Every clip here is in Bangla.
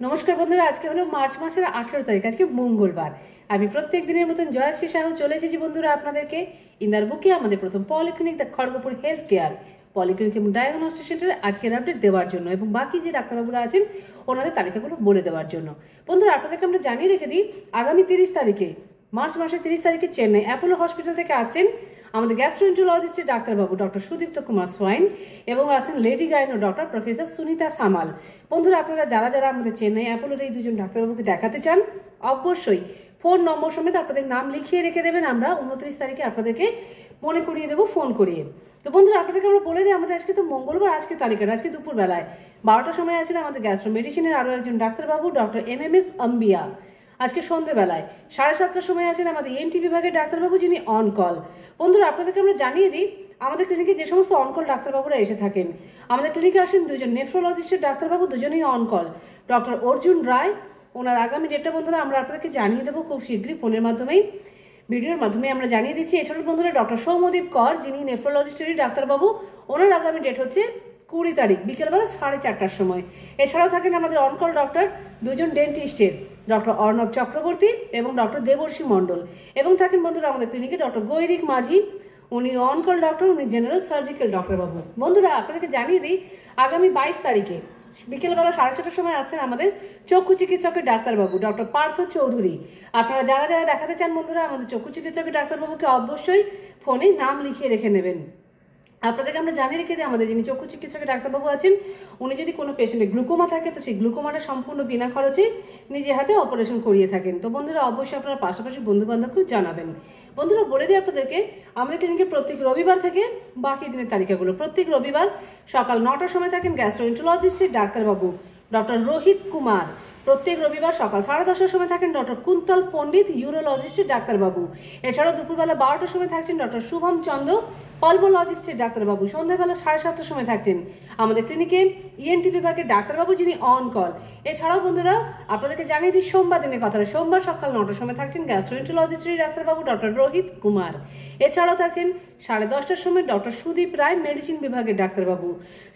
নমস্কার বন্ধুরা, আজকে হলো মার্চ মাসের 18 তারিখ, আজকে মঙ্গলবার। আমি প্রত্যেক দিনের মতন জয়শ্রী সাহু চলে এসেছি বন্ধুরা আপনাদেরকে ইন্দার বুকে আমাদের প্রথম polyclinic the Kharagpur health care polyclinic এবং ডায়াগনস্টিক সেন্টারে আজকের আপডেট দেওয়ার জন্য এবং বাকি যে ডাক্তারবাবুরা আছেন ওনাদের তালিকাগুলো বলে দেওয়ার জন্য। বন্ধুরা আপনাদেরকে আমরা জানিয়ে রেখে দিই, আগামী 30 তারিখে মার্চ মাসের 30 তারিখে চেন্নাই অ্যাপোলো হসপিটাল থেকে আসছেন আমাদের গ্যাস্ট্রোএন্টারোলজিস্টের ডাক্তারবাবু ডক্টর সুদীপ্ত কুমার সোয়াইন এবং আছেন lady gynae doctor professor Sunita সামাল। বন্ধুরা আপনারা যারা যারা আমাদের চেন্নাই অ্যাপোলোর এই দুজন ডাক্তারবাবুকে দেখাতে চান অবশ্যই ফোন নম্বর সমেত আপনাদের নাম লিখিয়ে রেখে দেবেন। আমরা 29 তারিখে আপনাদেরকে মনে করিয়ে দেবো ফোন করিয়ে। তো বন্ধুরা আপনাদেরকে আমরা বলে দিই, আমাদের আজকে তো মঙ্গলবার, আজকে তালিকাটা আজকে দুপুর বেলায় 12টার সময় আছেন আমাদের গ্যাস্ট্রো মেডিসিনের আরও একজন ডাক্তারবাবু ডক্টর MMS আম্বিয়া। আজকে সন্ধ্যেবেলায় 7:30টার সময় আছেন আমাদের ENT বিভাগের ডাক্তারবাবু, যিনি অন কল। বন্ধুরা আপনাদেরকে আমরা জানিয়ে দিই, আমাদের ক্লিনিকে যে সমস্ত অনকল ডাক্তারবাবুরা এসে থাকেন, আমাদের ক্লিনিকে আসেন দুজন নেফ্রোলজিস্টের ডাক্তারবাবু, দুজনেই অনকল। ডক্টর অর্জুন রায়, ওনার আগামী ডেটটা বন্ধুরা আমরা আপনাদেরকে জানিয়ে দেবো খুব শীঘ্রই ফোনের মাধ্যমেই, ভিডিওর মাধ্যমে আমরা জানিয়ে দিচ্ছি। এছাড়াও বন্ধুরা ডক্টর সৌম্যদীপ কর, যিনি নেফ্রোলজিস্টেরই ডাক্তারবাবু, ওনার আগামী ডেট হচ্ছে 20 তারিখ বিকেলবেলা 4:30টার সময়। এছাড়াও থাকেন আমাদের অনকল ডক্টর দুজন ডেন্টিস্টের, ডক্টর অর্ণব চক্রবর্তী এবং ডক্টর দেবর্ষী মণ্ডল, এবং থাকেন বন্ধুরা আমাদের ক্লিনিকে ডক্টর গৈরিক মাঝি, উনি অনকল ডক্টর, উনি জেনারেল সার্জিক্যাল ডক্টরবাবু। বন্ধুরা আপনাদেরকে জানিয়ে দিই, আগামী 22 তারিখে বিকেলবেলা 6:30টার সময় আছেন আমাদের চক্ষু চিকিৎসকের ডাক্তারবাবু ডক্টর পার্থ চৌধুরী। আপনারা যারা যারা দেখাতে চান বন্ধুরা আমাদের চক্ষু চিকিৎসকের ডাক্তারবাবুকে অবশ্যই ফোনে নাম লিখিয়ে রেখে নেবেন। আপনাদেরকে আমরা জানিয়ে রেখে দিই, আমাদের যিনি চক্ষু চিকিৎসকের ডাক্তারবাবু আছেন উনি যদি কোনো পেশেন্টের গ্লুকোমা থাকে তো সেই গ্লুকোমাটা সম্পূর্ণ বিনা খরচে নিজে হাতে অপারেশন করিয়ে থাকেন। তো বন্ধুরা অবশ্যই আপনারা পাশাপাশি বন্ধু বান্ধবকেও জানাবেন। বন্ধুরা বলে দিই আপনাদেরকে, আমাদের ক্লিনিকে প্রত্যেক রবিবার থেকে বাকি দিনের তালিকাগুলো, প্রত্যেক রবিবার সকাল 9টার সময় থাকেন গ্যাস্ট্রোএন্টারোলজিস্টের ডাক্তারবাবু ডক্টর রোহিত কুমার। প্রত্যেক রবিবার সকাল 10:30টার সময় থাকেন ডক্টর কুন্তল পণ্ডিত ইউরোলজিস্টের ডাক্তারবাবু। এছাড়াও দুপুরবেলা 12টার সময় থাকছেন ডক্টর শুভম চন্দ্র পালমোলজিস্টের ডাক্তারবাবু। সন্ধ্যাবেলা 7:30টার সময় থাকছেন আমাদের ক্লিনিকে ENT বিভাগের ডাক্তারবাবু, যিনি অন কল। এছাড়াও বন্ধুরা আপনাদেরকে জানিয়ে দিই সোমবার দিনের কথাটা, সোমবার সকাল 9টার সময় থাকছেন গ্যাস্ট্রোএন্টারোলজিস্টের ডাক্তারবাবু ডক্টর রোহিত কুমার। এছাড়াও থাকছেন 10:30টার সময় ডক্টর সুদীপ রায় মেডিসিন বিভাগের ডাক্তারবাবু।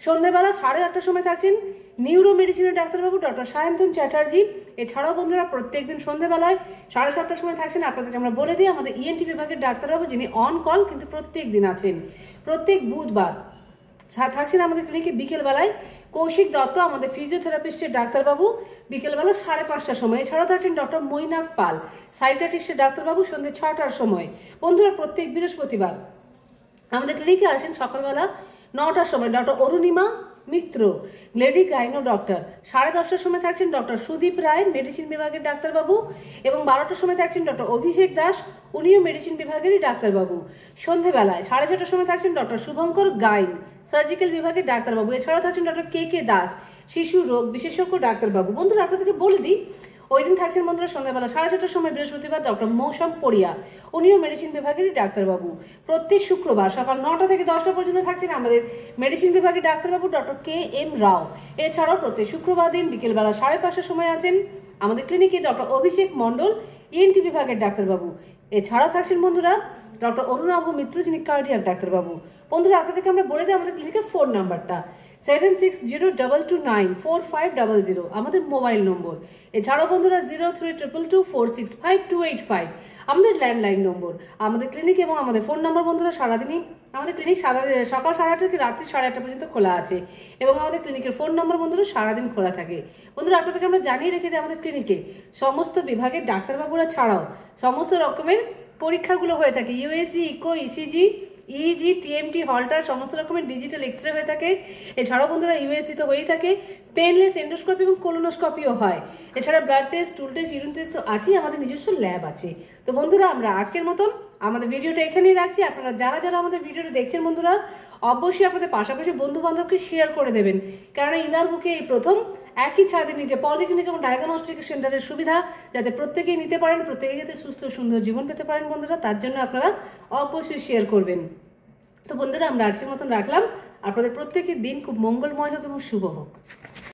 সন্ধ্যাবেলা 8:30টার সময় থাকছেন নিউরো মেডিসিনের ডাক্তারবাবু ডক্টর সায়ন্তন চ্যাটার্জি। এছাড়াও বন্ধুরা প্রত্যেকদিন সন্ধ্যাবেলায় 7:30টার সময় থাকছেন, আপনাদেরকে আমরা বলে দিই, আমাদের ENT বিভাগের ডাক্তারবাবু, যিনি অন কল কিন্তু প্রত্যেক দিন আছেন। প্রত্যেক বুধবার থাকছেন আমাদের ক্লিনিকে বিকেলবেলায় কৌশিক দত্ত, আমাদের ফিজিওথেরাপিস্টের ডাক্তারবাবু, বিকেলবেলা 5:30টার সময়। এছাড়াও থাকছেন ডক্টর মৈনাক পাল, সাইকিয়াট্রিস্টের ডাক্তারবাবু, সন্ধ্যে 6টার সময়। বন্ধুরা প্রত্যেক বৃহস্পতিবার আমাদের ক্লিনিকে আসেন সকালবেলা 9টার সময় ডক্টর অরুণিমা মিত্র, লেডি গাইনো ডক্টর। 10:30টার সময় থাকছেন ডক্টর সুদীপ রায় মেডিসিন বিভাগের ডাক্তারবাবু এবং 12টার সময় থাকছেন ডক্টর অভিষেক দাস, উনিও মেডিসিন বিভাগেরই ডাক্তারবাবু। সন্ধ্যেবেলায় 6:30টার সময় থাকছেন ডক্টর শুভঙ্কর গাইন, সার্জিক্যাল বিভাগের ডাক্তারবাবু। এছাড়াও থাকছেন ডক্টর KK দাস, শিশু রোগ বিশেষজ্ঞ ডাক্তারবাবু। বন্ধুরা আপনাদেরকে বলে দিই, ওই দিন থাকছেন বন্ধুরা সন্ধ্যাবেলা 6:30টার সময় বৃহস্পতিবার ডক্টর মৌসম পড়িয়া, উনিও মেডিসিন বিভাগেরই ডাক্তারবাবু। প্রত্যেক শুক্রবার সকাল 9টা থেকে 10টা পর্যন্ত থাকছেন আমাদের মেডিসিন বিভাগের ডাক্তারবাবু ডক্টর KM রাও। এছাড়াও প্রত্যেক শুক্রবার দিন বিকেলবেলা 5:30টার সময় আছেন আমাদের ক্লিনিকে ডক্টর অভিষেক মণ্ডল, ENT বিভাগের ডাক্তারবাবু। এছাড়াও থাকছেন বন্ধুরা ডক্টর অরুণাভ মিত্র, যিনি কার্ডিয়াক ডাক্তারবাবু। বন্ধুরা আপনাদেরকে আমরা বলে দিই আমাদের ক্লিনিকের ফোন নাম্বারটা 7602224500 আমাদের মোবাইল নম্বর। এছাড়াও বন্ধুরা 03222465 আমাদের ল্যান্ডলাইন নম্বর। আমাদের ক্লিনিক এবং আমাদের ফোন নাম্বার বন্ধুরা সারাদিনই, আমাদের ক্লিনিক সকাল 8:30 থেকে রাত্রি 8:30 পর্যন্ত খোলা আছে এবং আমাদের ক্লিনিকের ফোন নাম্বার বন্ধুরা সারাদিন খোলা থাকে। বন্ধুরা আপনাদেরকে আমরা জানিয়ে রেখে দিই, আমাদের ক্লিনিকে সমস্ত বিভাগের ডাক্তারবাবুরা ছাড়াও সমস্ত রকমের পরীক্ষাগুলো হয়ে থাকে, USG, echo, ECG, EEG, TMT, Holter, সমস্ত রকমের ডিজিটাল এক্সরে হয়ে থাকে। এছাড়াও বন্ধুরা USG তো হয়েই থাকে, পেনলেস এন্ডোস্কোপি এবং কোলোনোস্কোপিও হয়। এছাড়া ব্লাড টেস্ট, টুল টেস্ট, ইউরিন টেস্ট তো আছেই, আমাদের নিজস্ব ল্যাব আছে। তো বন্ধুরা আমরা আজকের মতন আমাদের ভিডিওটা এখানেই রাখছি। আপনারা যারা যারা আমাদের ভিডিওটা দেখছেন বন্ধুরা অবশ্যই আপনাদের পাশাপাশি বন্ধু বান্ধবকে শেয়ার করে দেবেন, কারণ ইন্দার বুকে এই প্রথম একই ছাদের নিচে পলিক্লিনিক এবং ডায়াগনস্টিক সেন্টারের সুবিধা যাতে প্রত্যেকেই নিতে পারেন, প্রত্যেকেই যাতে সুস্থ সুন্দর জীবন পেতে পারেন বন্ধুরা, তার জন্য আপনারা অবশ্যই শেয়ার করবেন। তো বন্ধুরা আমরা আজকের মতন রাখলাম, আপনাদের প্রত্যেকের দিন খুব মঙ্গলময় হোক এবং শুভ হোক।